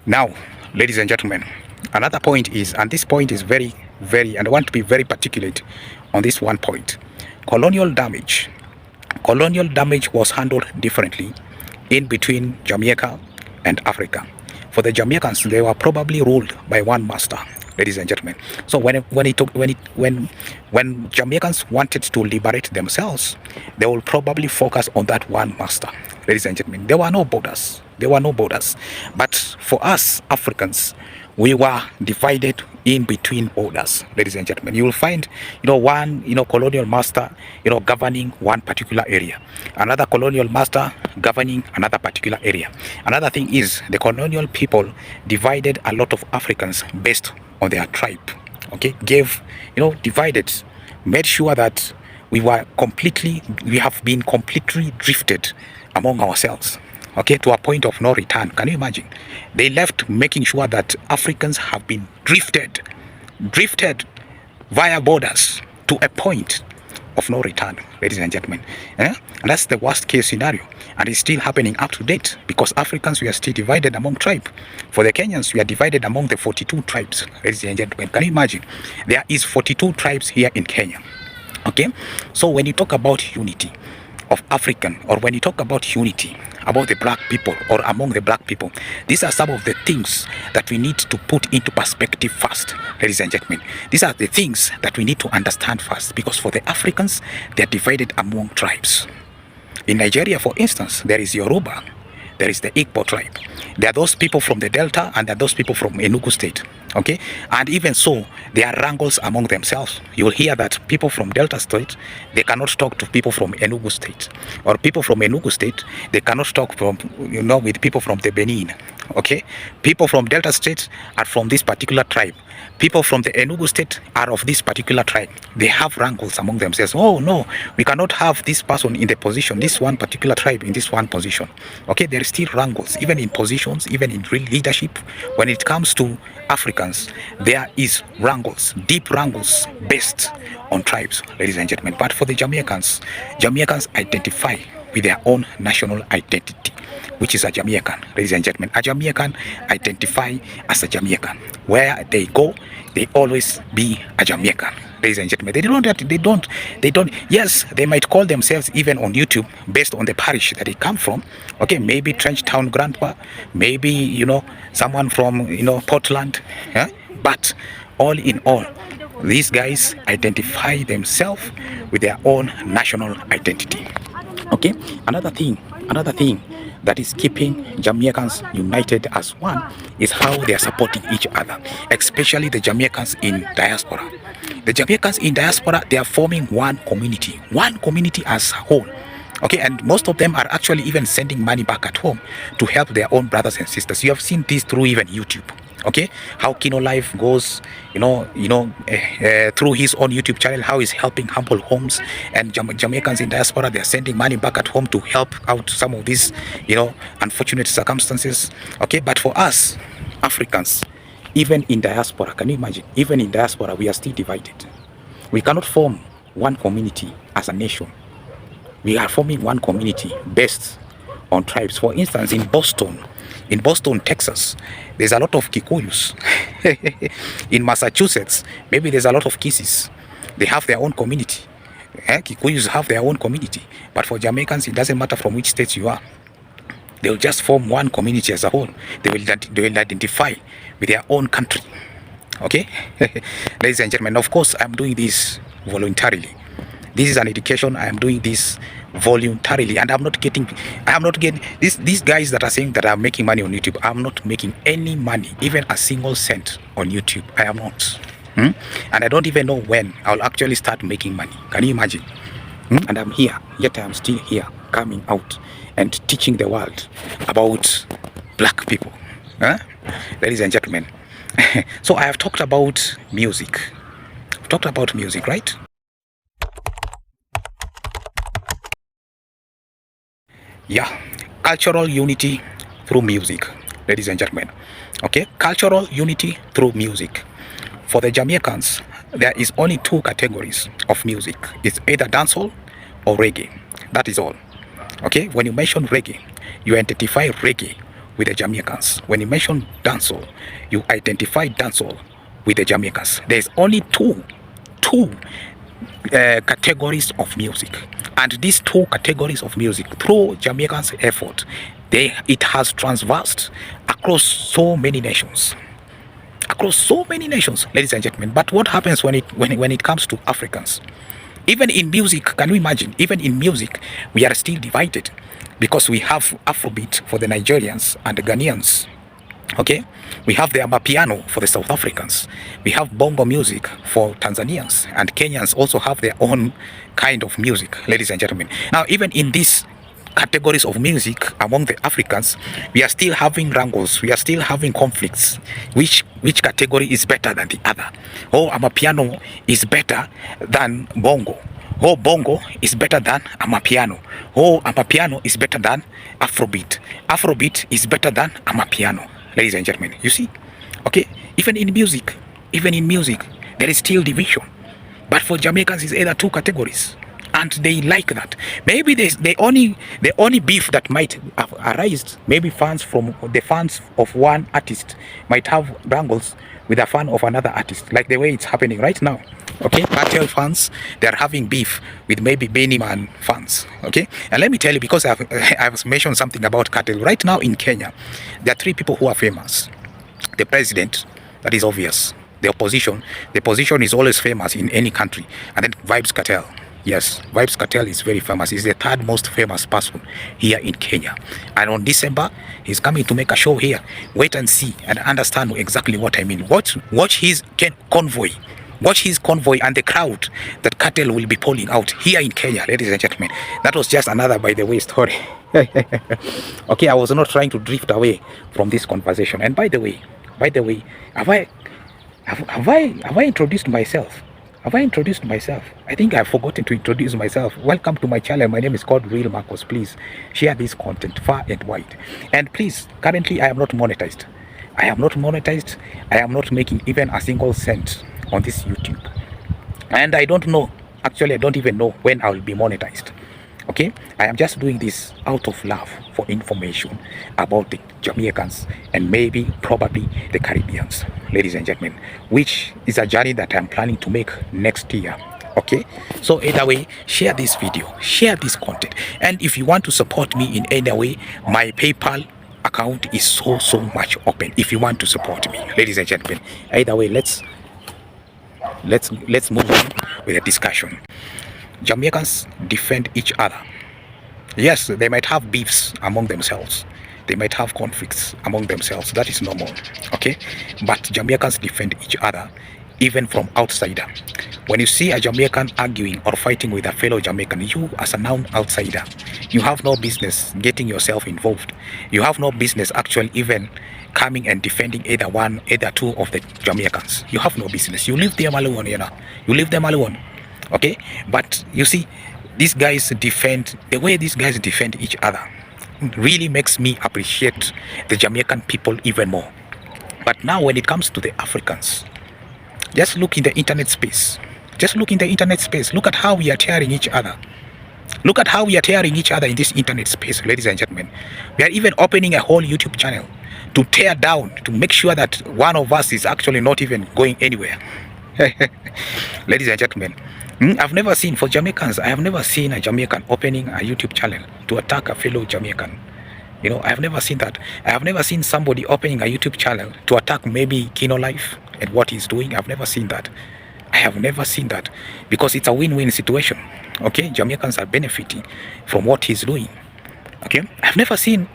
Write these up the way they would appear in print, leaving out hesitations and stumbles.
Now, ladies and gentlemen, another point is, and this point is and I want to be very particular on this one point. Colonial damage. Colonial damage was handled differently in between Jamaica and Africa. For the Jamaicans, they were probably ruled by one master, ladies and gentlemen. So when Jamaicans wanted to liberate themselves, they will probably focus on that one master, ladies and gentlemen. There were no borders. There were no borders. But for us Africans, we were divided in between borders, ladies and gentlemen. You will find, one, colonial master, governing one particular area, another colonial master governing another particular area. Another thing is the colonial people divided a lot of Africans based on their tribe. Okay, divided, made sure that we have been completely drifted among ourselves. Okay, to a point of no return. Can you imagine? They left making sure that Africans have been drifted via borders to a point of no return, ladies and gentlemen. And that's the worst case scenario, and it's still happening up to date, because Africans, we are still divided among tribes. For the Kenyans, we are divided among the 42 tribes, ladies and gentlemen. Can you imagine? There is 42 tribes here in Kenya. Okay, so when you talk about unity of African, or when you talk about unity about the black people or among the black people, these are some of the things that we need to put into perspective first, ladies and gentlemen. These are the things that we need to understand first, because for the Africans, they are divided among tribes. In Nigeria, for instance, there is Yoruba, there is the Igbo tribe. There are those people from the Delta, and there are those people from Enugu State. Okay, and even so, there are wrangles among themselves. You will hear that people from Delta State, they cannot talk to people from Enugu State, or people from Enugu State, they cannot talk with people from the Benin. Okay, people from Delta State are from this particular tribe. People from the Enugu State are of this particular tribe. They have wrangles among themselves. Oh no, we cannot have this person in the position, this one particular tribe in this one position. Okay, there is still wrangles, even in positions, even in real leadership. When it comes to Africans, there is wrangles, deep wrangles based on tribes, ladies and gentlemen. But for the Jamaicans, Jamaicans identify with their own national identity, which is a Jamaican, ladies and gentlemen. A Jamaican identify as a Jamaican. Where they go, they always be a Jamaican, ladies and gentlemen. They don't. Yes, they might call themselves even on YouTube based on the parish that they come from. Okay, maybe Trenchtown Grandpa, maybe someone from Portland. Yeah? But all in all, these guys identify themselves with their own national identity. Okay, another thing that is keeping Jamaicans united as one is how they are supporting each other, especially the Jamaicans in diaspora. The Jamaicans in diaspora, they are forming one community as a whole. Okay, and most of them are actually even sending money back at home to help their own brothers and sisters. You have seen this through even YouTube. Okay, how Kino Life goes, through his own YouTube channel, how he's helping humble homes, and Jamaicans in diaspora, they're sending money back at home to help out some of these, unfortunate circumstances. Okay, but for us Africans, even in diaspora, can you imagine? Even in diaspora, we are still divided. We cannot form one community as a nation. We are forming one community based on tribes. For instance, in Boston, Texas, there's a lot of Kikuyus. In Massachusetts, maybe there's a lot of Kisses. They have their own community. Kikuyus have their own community. But for Jamaicans, it doesn't matter from which state you are. They will just form one community as a whole. They will identify with their own country. Okay? Ladies and gentlemen, of course, I'm doing this voluntarily. This is an education. I am doing this voluntarily, and I'm not getting these guys that are saying that I'm making money on YouTube. I'm not making any money, even a single cent on YouTube. I am not. And I don't even know when I'll actually start making money. Can you imagine? And I'm here, yet I'm still here, coming out and teaching the world about black people. Ladies and gentlemen, so I have talked about music. I've talked about music, right? Yeah, cultural unity through music, ladies and gentlemen. Okay, cultural unity through music. For the Jamaicans, there is only two categories of music. It's either dancehall or reggae. That is all. Okay, when you mention reggae, you identify reggae with the Jamaicans. When you mention dancehall, you identify dancehall with the Jamaicans. There's only two categories of music, and these two categories of music, through Jamaicans' effort, it has transversed across so many nations. Across so many nations, ladies and gentlemen. But what happens when it comes to Africans? Even in music, can you imagine? Even in music, we are still divided, because we have Afrobeat for the Nigerians and the Ghanaians. Okay, we have the Amapiano for the South Africans. We have bongo music for Tanzanians, and Kenyans also have their own kind of music, ladies and gentlemen. Now, even in these categories of music among the Africans, we are still having wrangles, we are still having conflicts. Which category is better than the other? Oh, Amapiano is better than bongo. Oh, bongo is better than Amapiano. Oh, Amapiano is better than Afrobeat. Afrobeat is better than Amapiano. Ladies and gentlemen, you see? Okay, even in music, there is still division. But for Jamaicans, it's either two categories, and they like that. Maybe the only beef that might have arisen, maybe fans of one artist might have wrangles with a fan of another artist, like the way it's happening right now. Okay, cartel fans, they're having beef with maybe Benny Man fans. Okay, and let me tell you, because I've mentioned something about cartel right now in Kenya. There are three people who are famous. The president, that is obvious. The opposition is always famous in any country. And then Vybz Kartel. Yes, Vybz Kartel is very famous. He's the third most famous person here in Kenya. And on December, he's coming to make a show here. Wait and see and understand exactly what I mean. Watch his convoy. Watch his convoy and the crowd that Kartel will be pulling out here in Kenya, ladies and gentlemen. That was just another, by the way, story. Okay, I was not trying to drift away from this conversation. And by the way, have I introduced myself? Have I introduced myself? I think I've forgotten to introduce myself. Welcome to my channel. My name is called Real Marcos. Please share this content far and wide. And please, currently I am not monetized. I am not making even a single cent on this YouTube. And I don't know, actually I don't even know when I will be monetized. Okay, I am just doing this out of love for information about the Jamaicans and probably the Caribbeans, ladies and gentlemen, which is a journey that I'm planning to make next year. Okay, so either way, share this video, share this content, and if you want to support me in any way, my PayPal account is so much open. If you want to support me, ladies and gentlemen, either way, let's move on with the discussion. Jamaicans defend each other. Yes, they might have beefs among themselves. They might have conflicts among themselves. That is normal. Okay? But Jamaicans defend each other, even from outsider. When you see a Jamaican arguing or fighting with a fellow Jamaican, you as a non-outsider, you have no business getting yourself involved. You have no business actually even coming and defending either two of the Jamaicans. You have no business. You leave them alone, you know. You leave them alone. Okay, but you see, the way these guys defend each other really makes me appreciate the Jamaican people even more. But now when it comes to the Africans, just look in the internet space. Look at how we are tearing each other. Look at how we are tearing each other in this internet space, ladies and gentlemen. We are even opening a whole YouTube channel to tear down, to make sure that one of us is actually not even going anywhere. Ladies and gentlemen, I've never seen, for Jamaicans, I have never seen a Jamaican opening a YouTube channel to attack a fellow Jamaican. You know, I have never seen that. I have never seen somebody opening a YouTube channel to attack maybe Kino Life and what he's doing. I've never seen that. I have never seen that, because it's a win-win situation. Okay, Jamaicans are benefiting from what he's doing. Okay, I've never seen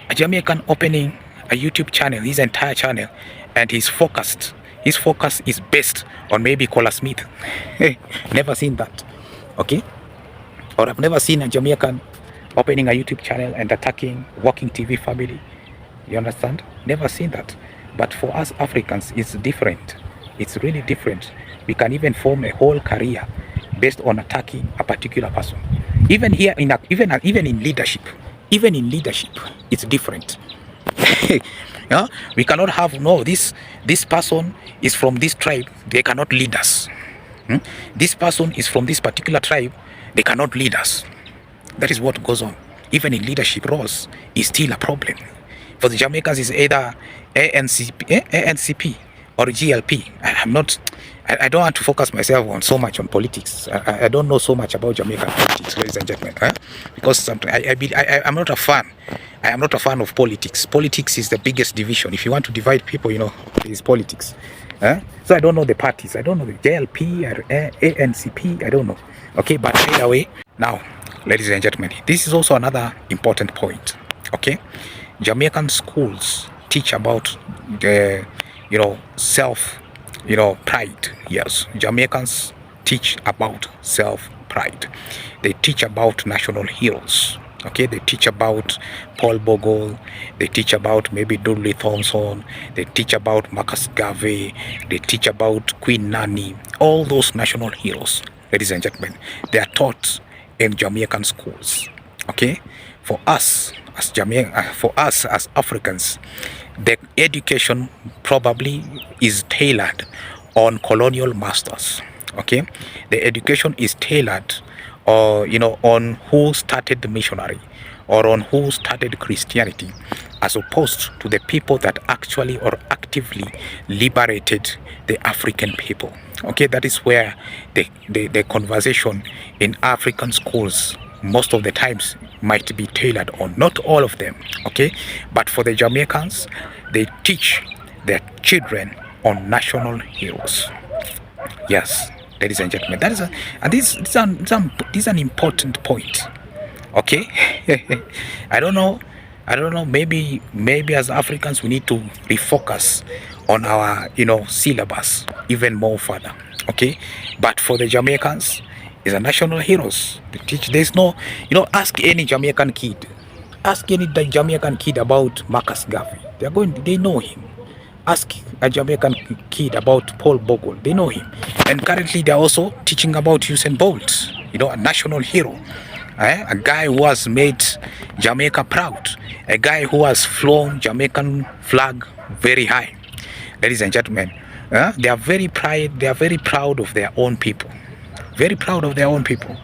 a Jamaican opening a YouTube channel, his entire channel, and his focus is based on maybe Cola Smith. Never seen that. Okay, or I've never seen a Jamaican opening a YouTube channel and attacking Working TV Family. You understand? Never seen that. But for us Africans, it's different. It's really different. We can even form a whole career based on attacking a particular person. Even here, even in leadership, it's different. Yeah? We cannot have, no, this person is from this tribe, they cannot lead us. This person is from this particular tribe, they cannot lead us. That is what goes on. Even in leadership roles is still a problem. For the Jamaicans, it's either ANCP or GLP. I don't want to focus myself on so much on politics. I don't know so much about Jamaican politics, ladies and gentlemen, because sometimes I'm not a fan. I am not a fan of politics. Politics is the biggest division. If you want to divide people, it's politics. So I don't know the parties. I don't know the JLP or ANCP. I don't know. Okay, but either way, now, ladies and gentlemen, this is also another important point. Okay, Jamaican schools teach about the, self, pride. Yes, Jamaicans teach about self-pride. They teach about national heroes. Okay, they teach about Paul Bogle, they teach about maybe Dudley Thompson, they teach about Marcus Garvey, they teach about Queen Nanny, all those national heroes, ladies and gentlemen, they are taught in Jamaican schools. Okay, for us as Africans, the education probably is tailored on colonial masters. Okay, the education is tailored or on who started the missionary or on who started Christianity, as opposed to the people that actually or actively liberated the African people. Okay, that is where the conversation in African schools most of the times might be tailored on, not all of them. Okay, but for the Jamaicans, they teach their children on national heroes. Yes, ladies and gentlemen, that is this is an important point. Okay, I don't know. Maybe as Africans we need to refocus on our syllabus even more further. Okay, but for the Jamaicans, is a national heroes. They teach. There's no ask any Jamaican kid. Ask any Jamaican kid about Marcus Garvey. They know him. Ask a Jamaican kid about Paul Bogle. They know him. And currently they're also teaching about Usain Bolt, a national hero. A guy who has made Jamaica proud. A guy who has flown Jamaican flag very high. Ladies and gentlemen, they are very proud of their own people. Very proud of their own people.